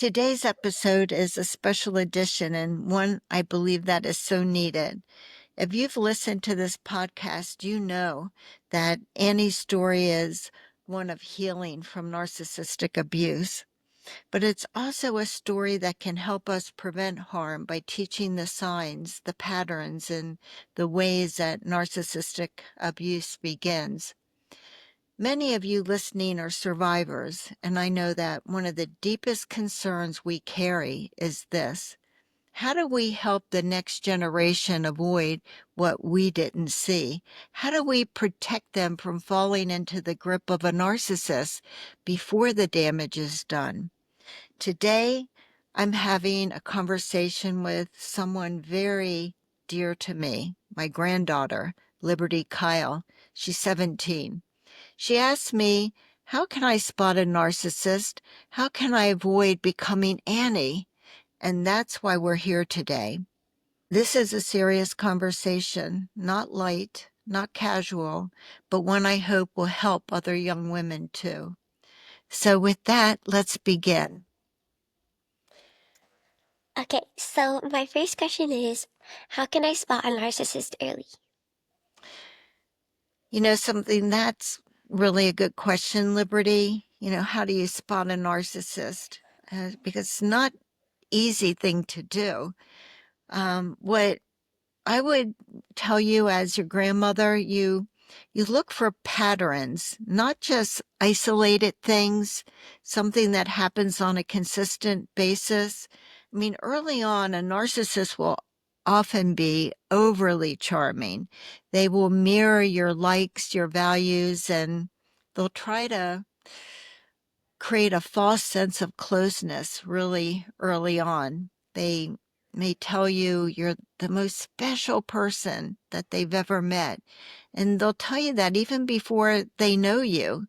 Today's episode is a special edition and one I believe that is so needed. If you've listened to this podcast, you know that Annie's story is one of healing from narcissistic abuse, but it's also a story that can help us prevent harm by teaching the signs, the patterns, and the ways that narcissistic abuse begins. Many of you listening are survivors, and I know that one of the deepest concerns we carry is this. How do we help the next generation avoid what we didn't see? How do we protect them from falling into the grip of a narcissist before the damage is done? Today, I'm having a conversation with someone very dear to me, my granddaughter, Liberty Kyle. She's 17. She asked me, how can I spot a narcissist? How can I avoid becoming Annie? And that's why we're here today. This is a serious conversation, not light, not casual, but one I hope will help other young women too. So with that, let's begin. Okay, so my first question is, how can I spot a narcissist early? Something that's really a good question, Liberty. How do you spot a narcissist? Because it's not an easy thing to do. What I would tell you as your grandmother, you look for patterns, not just isolated things, something that happens on a consistent basis. I mean, early on, a narcissist will often be overly charming. They will mirror your likes, your values, and they'll try to create a false sense of closeness really early on. They may tell you you're the most special person that they've ever met. And they'll tell you that even before they know you.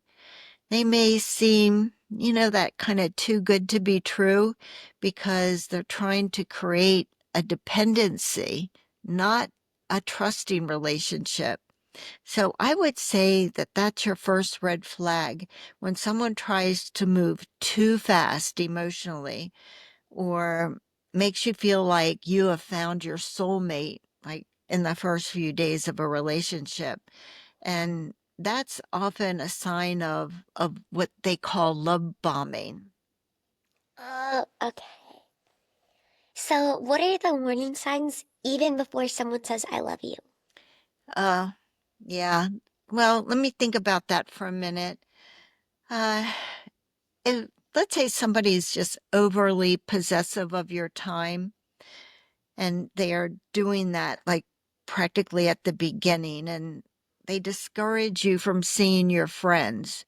They may seem, that kind of too good to be true because they're trying to create a dependency, not a trusting relationship. So I would say that that's your first red flag when someone tries to move too fast emotionally or makes you feel like you have found your soulmate, like in the first few days of a relationship. And that's often a sign of what they call love bombing. Oh, okay. So, what are the warning signs even before someone says, I love you? Uh, yeah. Well, let me think about that for a minute. Uh, if, let's say somebody's just overly possessive of your time and they are doing that like practically at the beginning and they discourage you from seeing your friends.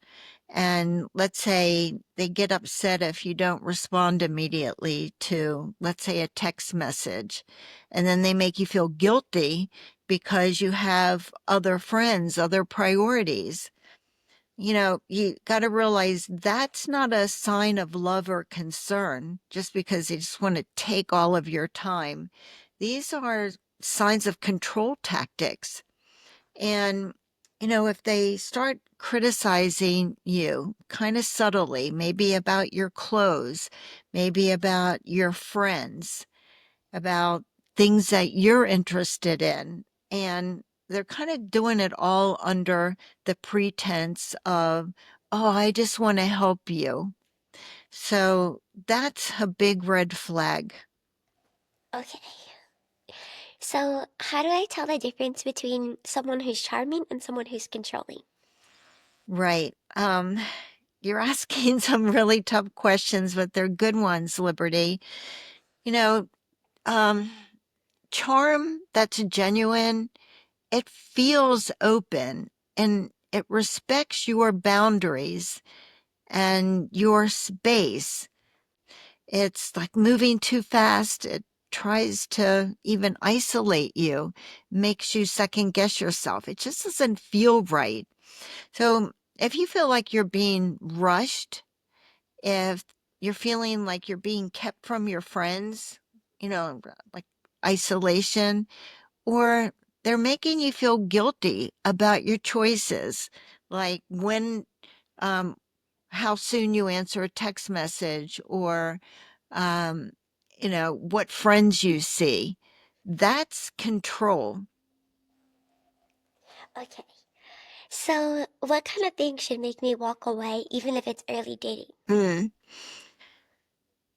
And let's say they get upset if you don't respond immediately to, let's say, a text message. And then they make you feel guilty because you have other friends, other priorities. You got to realize that's not a sign of love or concern just because they just want to take all of your time. These are signs of control tactics. And, if they start criticizing you kind of subtly, maybe about your clothes, maybe about your friends, about things that you're interested in, and they're kind of doing it all under the pretense of, oh, I just want to help you. So that's a big red flag. Okay. So, how do I tell the difference between someone who's charming and someone who's controlling? Right. You're asking some really tough questions, but they're good ones, Liberty. You know, um, charm that's genuine, it feels open and it respects your boundaries and your space. It's like moving too fast. It tries to even isolate you, makes you second guess yourself. It just doesn't feel right. So if you feel like you're being rushed, if you're feeling like you're being kept from your friends, like isolation, or they're making you feel guilty about your choices, like um, how soon you answer a text message, or um, what friends you see. That's control. Okay. So, what kind of thing should make me walk away even if it's early dating? Hmm.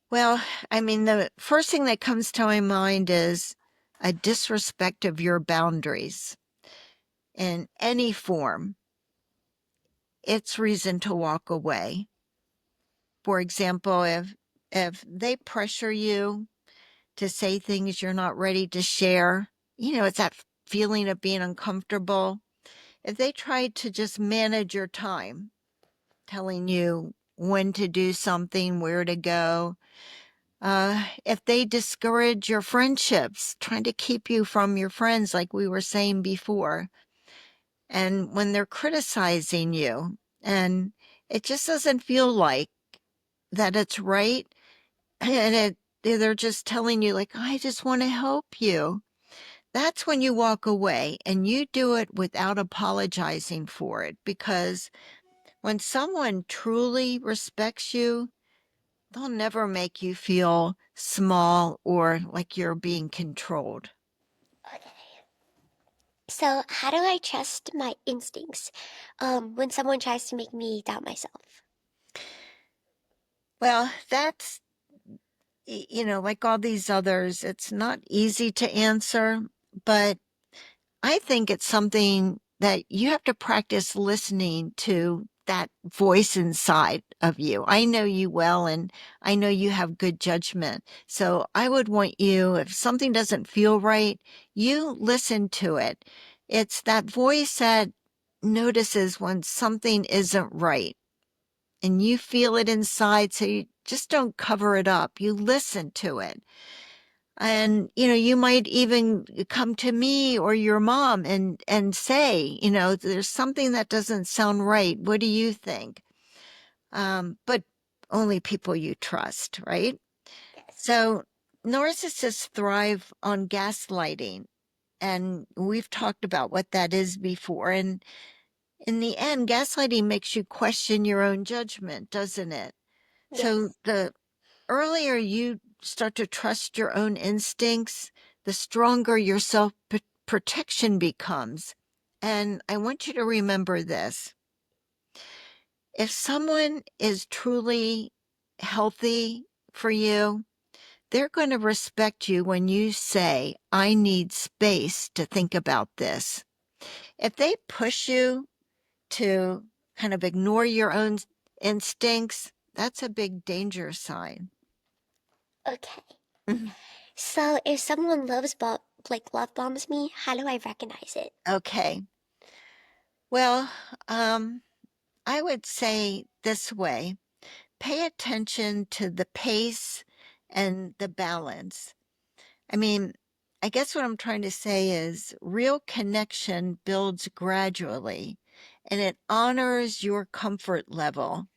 Well, I mean, the first thing that comes to my mind is a disrespect of your boundaries in any form. It's reason to walk away. For example, if they pressure you to say things you're not ready to share, it's that feeling of being uncomfortable. If they try to just manage your time, telling you when to do something, where to go, if they discourage your friendships, trying to keep you from your friends, like we were saying before, and when they're criticizing you, and it just doesn't feel like that it's right, and they're just telling you, like, I just want to help you. That's when you walk away and you do it without apologizing for it. Because when someone truly respects you, they'll never make you feel small or like you're being controlled. Okay. So, how do I trust my instincts when someone tries to make me doubt myself? Well, that's, like all these others, it's not easy to answer, but I think it's something that you have to practice listening to that voice inside of you. I know you well, and I know you have good judgment. So I would want you, if something doesn't feel right, you listen to it. It's that voice that notices when something isn't right, and you feel it inside. So you just don't cover it up. You listen to it. And you might even come to me or your mom and say, there's something that doesn't sound right. What do you think? But only people you trust, right? Yes. So narcissists thrive on gaslighting, and we've talked about what that is before. And in the end, gaslighting makes you question your own judgment, doesn't it? So Yes. the earlier you start to trust your own instincts, the stronger your self protection becomes. And I want you to remember this. If someone is truly healthy for you, they're going to respect you when you say, I need space to think about this. If they push you to kind of ignore your own instincts, that's a big danger sign. Okay. So, if someone love bombs me, how do I recognize it? Okay. Well, I would say this way, pay attention to the pace and the balance. I mean, I guess what I'm trying to say is real connection builds gradually, and it honors your comfort level.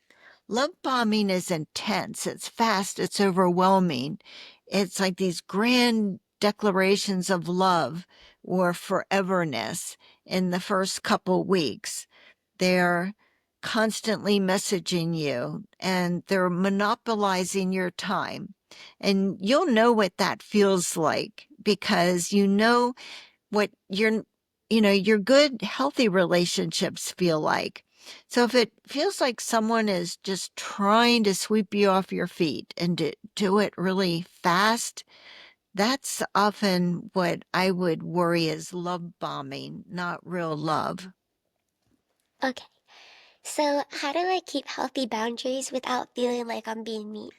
Love bombing is intense, it's fast, it's overwhelming. It's like these grand declarations of love or foreverness in the first couple weeks. They're constantly messaging you and they're monopolizing your time. And you'll know what that feels like because you know what your good, healthy relationships feel like. So if it feels like someone is just trying to sweep you off your feet and do it really fast, that's often what I would worry is love bombing, not real love. Okay. So, how do I keep healthy boundaries without feeling like I'm being mean?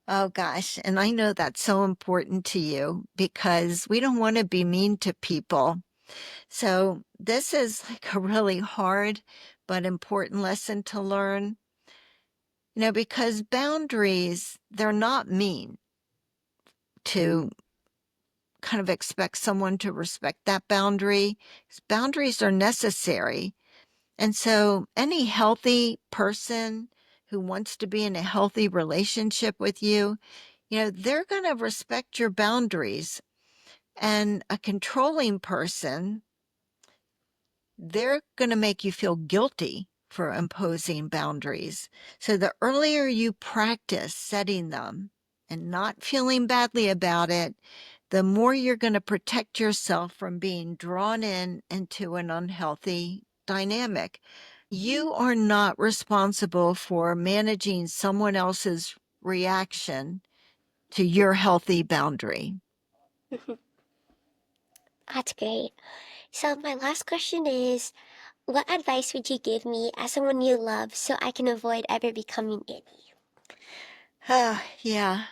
Oh gosh. And I know that's so important to you because we don't want to be mean to people. So this is like a really hard but important lesson to learn, because boundaries, they're not mean to kind of expect someone to respect that boundary. Boundaries are necessary. And so any healthy person who wants to be in a healthy relationship with you, they're going to respect your boundaries. And a controlling person, they're going to make you feel guilty for imposing boundaries. So the earlier you practice setting them, and not feeling badly about it, the more you're going to protect yourself from being drawn into an unhealthy dynamic. You are not responsible for managing someone else's reaction to your healthy boundary. That's great. So my last question is, what advice would you give me as someone you love so I can avoid ever becoming it? Yeah,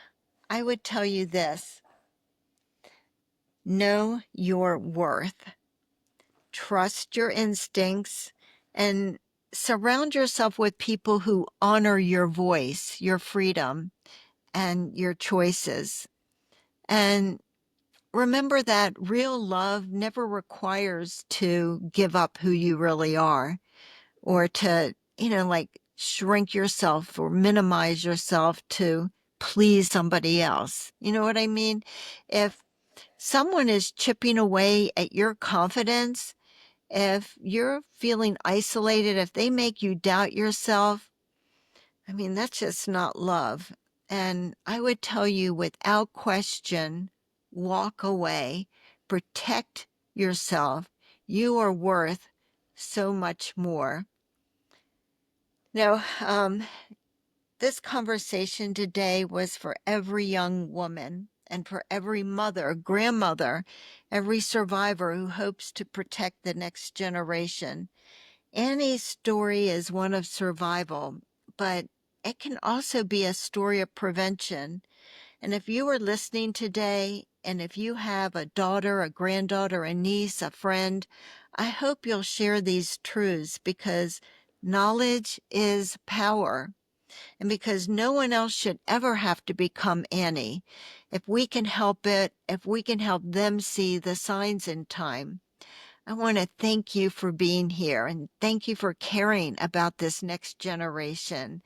I would tell you this. Know your worth. Trust your instincts and surround yourself with people who honor your voice, your freedom, and your choices. And remember that real love never requires to give up who you really are or to, like shrink yourself or minimize yourself to please somebody else. You know what I mean? If someone is chipping away at your confidence, if you're feeling isolated, if they make you doubt yourself, I mean, that's just not love. And I would tell you without question, walk away, protect yourself. You are worth so much more. Now, this conversation today was for every young woman and for every mother, grandmother, every survivor who hopes to protect the next generation. Annie's story is one of survival, but it can also be a story of prevention. And if you are listening today, and if you have a daughter, a granddaughter, a niece, a friend, I hope you'll share these truths because knowledge is power. And because no one else should ever have to become Annie. If we can help it, if we can help them see the signs in time. I want to thank you for being here and thank you for caring about this next generation.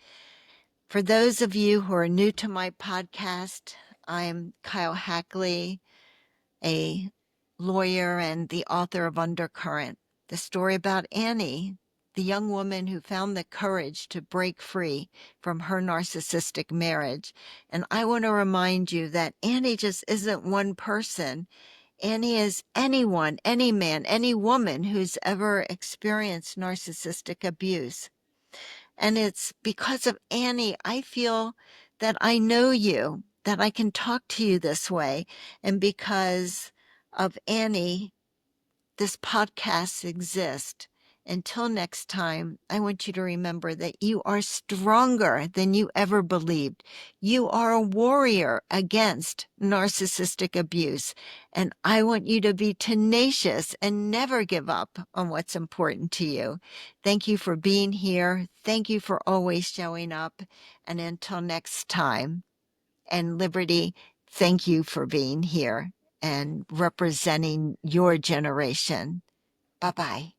For those of you who are new to my podcast, I'm Kyle Hackley, a lawyer and the author of Undercurrent, the story about Annie, the young woman who found the courage to break free from her narcissistic marriage. And I want to remind you that Annie just isn't one person. Annie is anyone, any man, any woman who's ever experienced narcissistic abuse. And it's because of Annie, I feel that I know you, that I can talk to you this way. And because of Annie, this podcast exists. Until next time, I want you to remember that you are stronger than you ever believed. You are a warrior against narcissistic abuse. And I want you to be tenacious and never give up on what's important to you. Thank you for being here. Thank you for always showing up. And until next time, and Liberty, thank you for being here and representing your generation. Bye-bye.